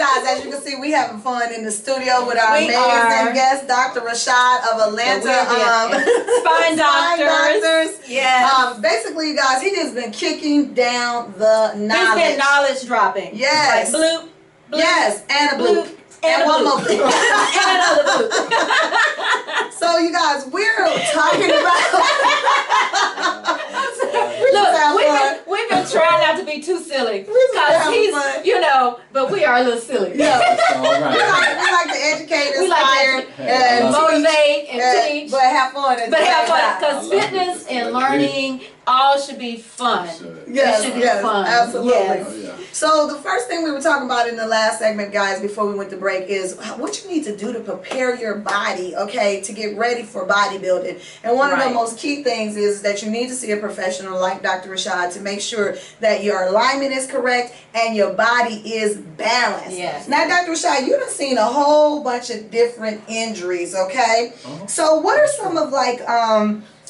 guys, as you can see, we having fun in the studio with our amazing guest, Dr. Rashad of Atlanta. Spine doctors. Yes. Basically, you guys, he has been kicking down the knowledge. He's been knowledge dropping. Yes. Like bloop, bloop. Yes, and a bloop. And one more bloop. And another bloop. So, you guys, we're talking about... Look, we've been trying not to be too silly. Because he's, you know, but we are a little silly. Yeah. All right. We like to educate, we inspire, like to motivate and teach. But have fun. But have fun. Because fitness and learning all should be fun. Yes, it should be fun. Absolutely. Yes. Oh, yeah. So the first thing we were talking about in the last segment, guys, before we went to break, is what you need to do to prepare your body, okay, to get ready for bodybuilding. And one of the most key things is that you need to see a professional like Dr. Rashad to make sure that your alignment is correct and your body is balanced. Yes. Now, Dr. Rashad, you've seen a whole bunch of different injuries, okay? So what are some of like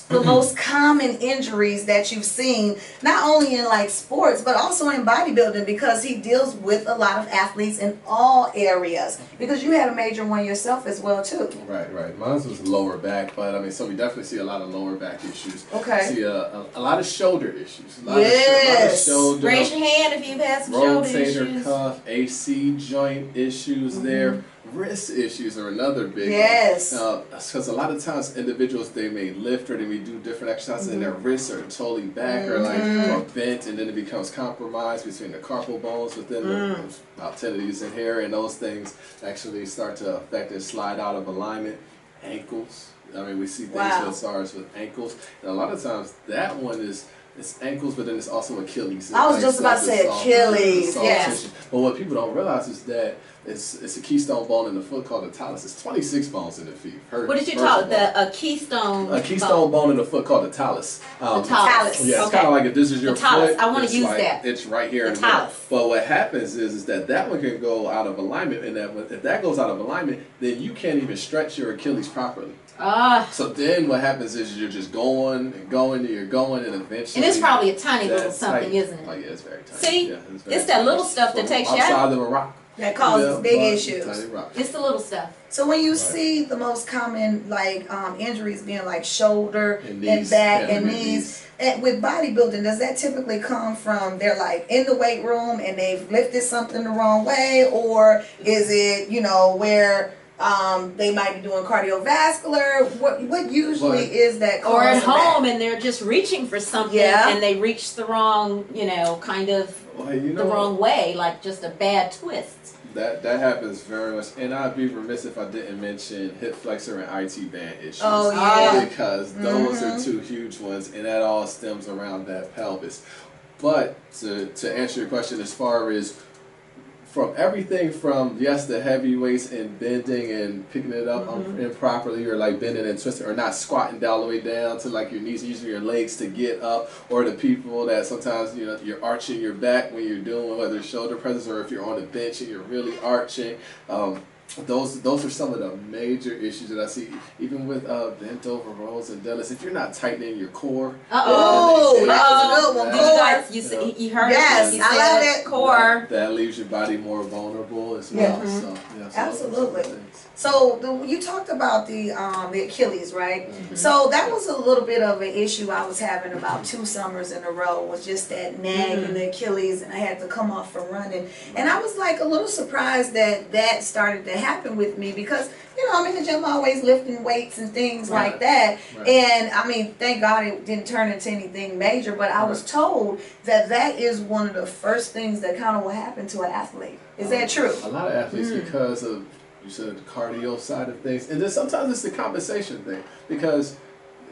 the most common injuries that you've seen, not only in like sports, but also in bodybuilding, because he deals with a lot of athletes in all areas, because you had a major one yourself as well too. Right. Mine was lower back, but I mean, so we definitely see a lot of lower back issues. Okay. See a lot of shoulder issues. A lot Yes. of shoulder. Raise your hand if you've had some shoulder Rotator issues. cuff, AC joint issues there. Wrist issues are another big one. Yes. Because a lot of times individuals, they may lift or they may do different exercises and their wrists are totally back or like or bent, and then it becomes compromised between the carpal bones within about 10 of these in here, and those things actually start to affect and slide out of alignment. Ankles. I mean, we see things with SARS with ankles, and a lot of times that one is it's ankles, but then it's also Achilles. I was just about to say Achilles. Yes. But what people don't realize is that it's a keystone bone in the foot called the talus. It's 26 bones in the feet. What did you call it? A keystone. A keystone bone in the foot called the talus. The talus. Yeah, it's kind of like if this is your talus. foot. I want to use like, that. It's right here the in the middle. talus. But what happens is that one can go out of alignment, and that if that goes out of alignment, then you can't even stretch your Achilles properly. So then what happens is you're just going and going, and you're going, and eventually... And it's probably a tiny little something, isn't it? Oh yeah, it's very tiny. See? Yeah, it's that little stuff that takes you out. Outside of a rock. That causes big issues. It's the little stuff. So when you see the most common like injuries being like shoulder and back and knees, with bodybuilding, does that typically come from they're like in the weight room and they've lifted something the wrong way, or is it, you know, where they might be doing cardiovascular? What usually is that cause? Or at home and they're just reaching for something and they reach the wrong, you know, kind of the wrong way, like just a bad twist. That happens very much, and I'd be remiss if I didn't mention hip flexor and IT band issues. Oh yeah, because those are two huge ones, and that all stems around that pelvis. But to answer your question, as far as from everything from the heavy weights and bending and picking it up improperly, or like bending and twisting, or not squatting all the way down to like your knees, using your legs to get up, or the people that sometimes, you know, you're arching your back when you're doing whether it's shoulder presses or if you're on the bench and you're really arching. Those are some of the major issues that I see, even with bent over rows and deadlifts. If you're not tightening your core, that was a good one. Did you guys, you heard yes, it? I love that core. That leaves your body more vulnerable as well. So, absolutely. So you talked about the Achilles, right? So that was a little bit of an issue I was having about 2 summers in a row, was just that nag in the Achilles, and I had to come off from running. And I was like a little surprised that started to happen with me, because, you know, I'm in the gym always lifting weights and things like that. And I mean, thank God it didn't turn into anything major, but I was told that is one of the first things that kind of will happen to an athlete. Is that true? A lot of athletes, because of, you said, the cardio side of things, and then sometimes it's the compensation thing, because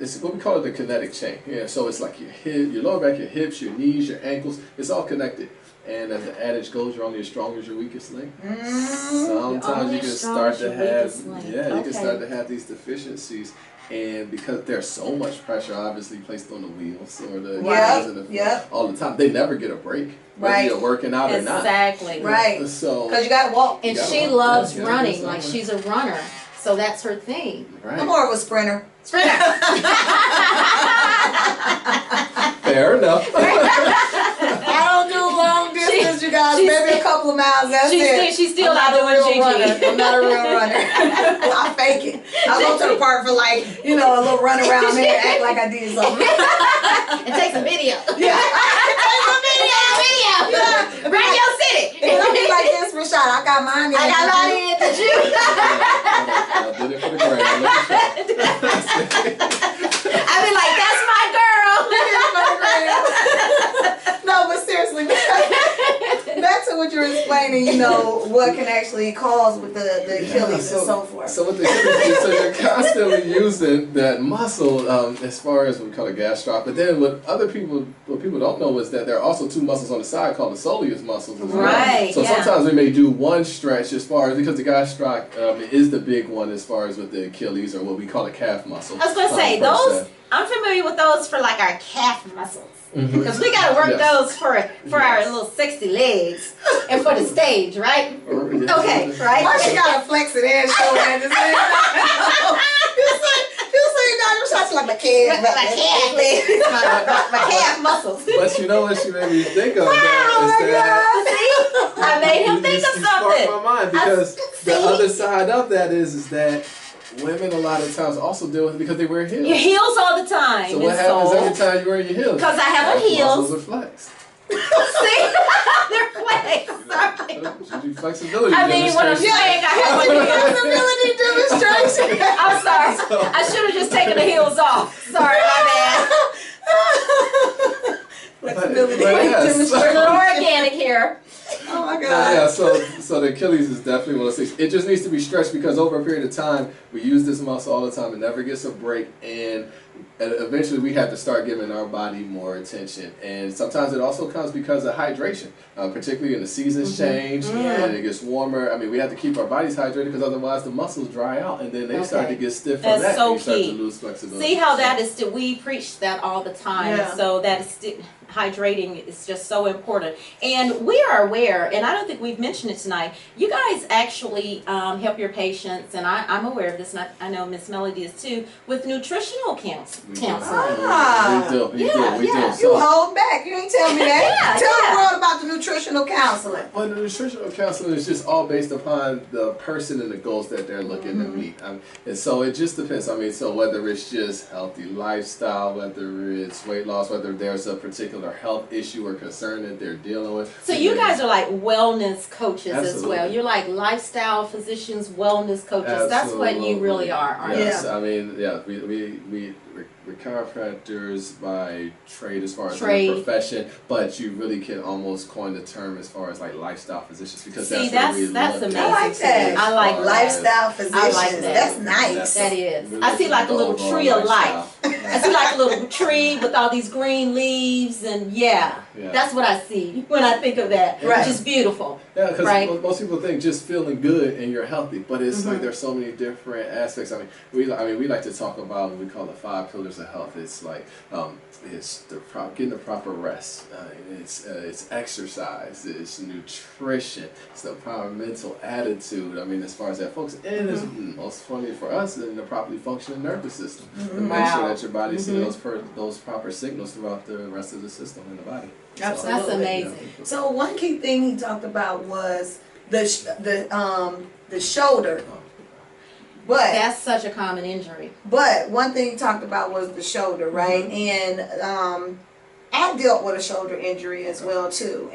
it's what we call it the kinetic chain. Yeah, so it's like your hip, your lower back, your hips, your knees, your ankles, it's all connected. And as the adage goes, you're only as strong as your weakest link. Sometimes you can start to have, you can start to have these deficiencies. And because there's so much pressure obviously placed on the wheels or the all the time, they never get a break. Whether you're working out or not. Exactly. Right. So because you gotta walk. And she loves running, like she's a runner. So that's her thing. Right. I'm more of a sprinter. Sprinter. Fair enough. I don't do long distance. distance, you guys. Maybe a couple of miles. That's it. She's still not not a real doing runner. Gigi. I'm not a real runner. I fake it. I go to the park for like, a little run around there, act like I did something. And take some video. Yeah. Video. Yeah. Bring your city. And I'll be like this, Rashad. I got mine in. I got mine in. Did you? I did it for the gram. I be like, that's my girl. No, but seriously, back to what you're explaining, what can actually cause with the Achilles and so forth. So with the Achilles, so you're constantly using that muscle as far as we call it gastroc. But then what people don't know is that there are also two muscles on the side called the soleus muscles as well. Right. So sometimes we may do one stretch as far as, because the gastroc is the big one as far as with the Achilles, or what we call a calf muscle. I was going to say, those, I'm familiar with those for like our calf muscles. Because we got to work those for our little sexy legs and for the stage, right? Okay, right? Why she got to flex it and show it at the same time? You say Dr. Shots like my calf. My calf muscles. But you know what she made me think of? See? I made him think of something. Sparked my mind, because the other side of that is that women a lot of times also deal with it because they wear heels. Your heels all the time. So what happens every time you wear your heels? Because I have on heels. Muscles are flexed. See? They're flexed. Sorry. Should be flexibility. I mean, what I'm saying, I have on heels. Flexibility demonstration. I'm sorry. I should have just taken the heels off. Sorry, my bad. Flexibility We're a little organic here. Oh my God. Yeah, so the Achilles is definitely one of those things. It just needs to be stretched, because over a period of time, we use this muscle all the time. It never gets a break, and eventually we have to start giving our body more attention. And sometimes it also comes because of hydration, particularly in the seasons change and it gets warmer. I mean, we have to keep our bodies hydrated, because otherwise the muscles dry out and then they start to get stiff from that. So and you start key. to lose flexibility. See how that is, we preach that all the time. Yeah. So that is hydrating is just so important. And we are aware, and I don't think we've mentioned it tonight, you guys actually help your patients, and I'm aware of this, and I know Miss Melody is too, with nutritional counseling. We do. We do. You hold back. You ain't tell me that. Tell the world about the nutritional counseling. Well, the nutritional counseling is just all based upon the person and the goals that they're looking to meet. And so it just depends. I mean, so whether it's just healthy lifestyle, whether it's weight loss, whether there's a particular health issue or concern that they're dealing with. So you guys are like wellness coaches as well. Absolutely. You're like lifestyle physicians, wellness coaches. That's what you really are, aren't you? Yes, I mean, yeah, we're chiropractors by trade as far as the profession, but you really can almost coin the term as far as like lifestyle physicians, because that's amazing. I like that. I like lifestyle physicians. I like that. That's nice. That is. Really I see like a little tree of life. lifestyle. I see like a little tree with all these green leaves, and that's what I see when I think of that, Right. which is beautiful. Yeah, because most people think just feeling good and you're healthy, but it's like there's so many different aspects. I mean, we like to talk about what we call the 5 pillars of health. It's like it's getting the proper rest. It's exercise. It's nutrition. It's the proper mental attitude. I mean, as far as that folks, and it's most funny for us in the properly functioning nervous system to make sure that your body's seeing those proper signals throughout the rest of the system in the body. Absolutely. That's amazing. So one key thing he talked about was the shoulder. But That's such a common injury. But one thing he talked about was the shoulder, right? And I dealt with a shoulder injury as well too.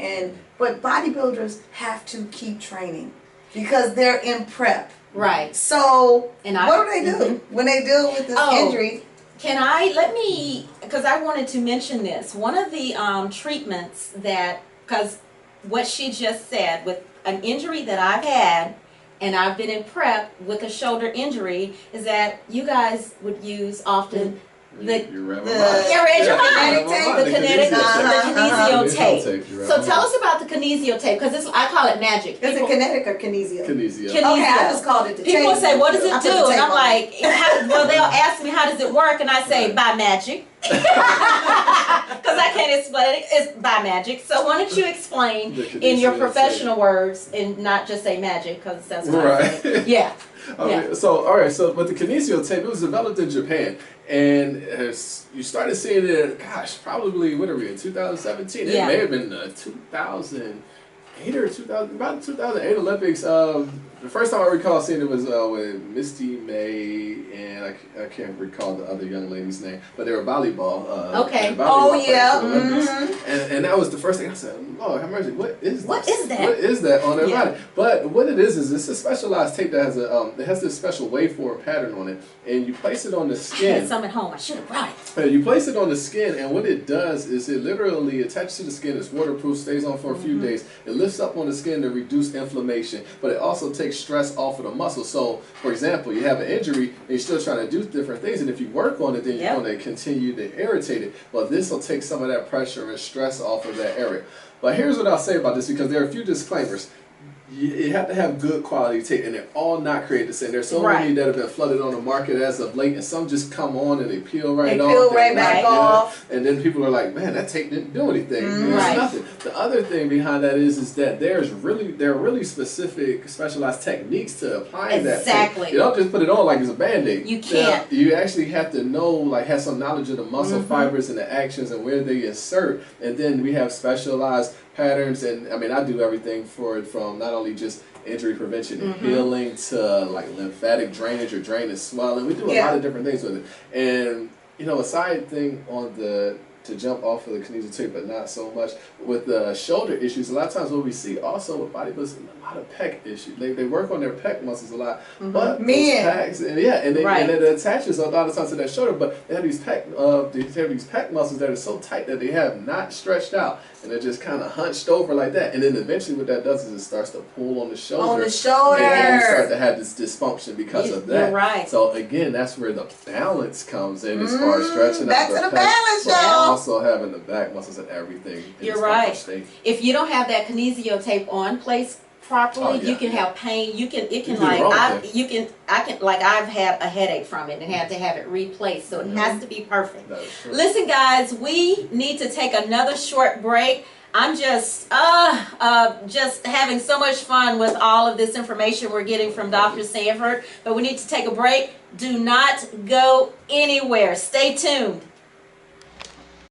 But bodybuilders have to keep training because they're in prep. Right. So what do they do when they deal with this injury? Because I wanted to mention this. One of the treatments because what she just said, with an injury that I've had, and I've been in prep with a shoulder injury, is that you guys would use often the kinesio tape. So tell us about the kinesio tape, because I call it magic. Is it kinetic or kinesio? Kinesio. Okay, I just called it the tape. People say, what does it do? And I'm like, well, they'll ask me, how does it work? And I say, by magic. Because I can't explain it. It's by magic. So why don't you explain in your professional words and not just say magic, because that's right. Yeah. Okay, so all right, so with the kinesio tape, it was developed in Japan, and you started seeing it. Gosh, probably what are we in 2017? It may have been 2000. about 2008 Olympics. The first time I recall seeing it was with Misty May and I can't recall the other young lady's name, but they were volleyball. Okay. Oh yeah. And that was the first thing I said. Lord have mercy. What is What this? is that? What is that on their Yeah. body? But what it is it's a specialized tape that has it has this special waveform pattern on it, and you place it on the I had skin. some at home. I should have brought it. You place it on the skin, and what it does is it literally attaches to the skin. It's waterproof, stays on for a few days. It lifts up on the skin to reduce inflammation, but it also takes stress off of the muscle. So, for example, you have an injury, and you're still trying to do different things, and if you work on it, then you're going to continue to irritate it. Well, this will take some of that pressure and stress off of that area. But here's what I'll say about this, because there are a few disclaimers. You have to have good quality tape, and they're all not created the same. There's so many that have been flooded on the market as of late, and some just come on and they peel right off. They peel right back off. And then people are like, man, that tape didn't do anything. There's nothing. The other thing behind that is that there are really specific, specialized techniques to applying that tape. You don't just put it on like it's a Band-Aid. You can't. You actually have to know, like, have some knowledge of the muscle fibers and the actions and where they insert. And then we have specialized patterns, and I mean, I do everything for it, from not only just injury prevention and healing to like lymphatic drainage or drainage swelling. We do a lot of different things with it. And you know, a side thing on the to jump off of the kinesia tape, but not so much with the shoulder issues. A lot of times what we see also with bodybuilders, a lot of pec issues. They work on their pec muscles a lot, but those pecs, and it attaches a lot of times to that shoulder. But they have these pec muscles that are so tight that they have not stretched out, and they're just kind of hunched over like that. And then eventually what that does is it starts to pull on the shoulder. On the shoulder. And you start to have this dysfunction because of that. You're right. So again, that's where the balance comes in as far as stretching back out to the balance, y'all. Also having the back muscles and everything. You're right. If you don't have that kinesio tape on place properly, you can have pain. I've had a headache from it and had to have it replaced. So it has to be perfect. Listen, guys, we need to take another short break. I'm just having so much fun with all of this information we're getting from Dr. Sanford. But we need to take a break. Do not go anywhere. Stay tuned.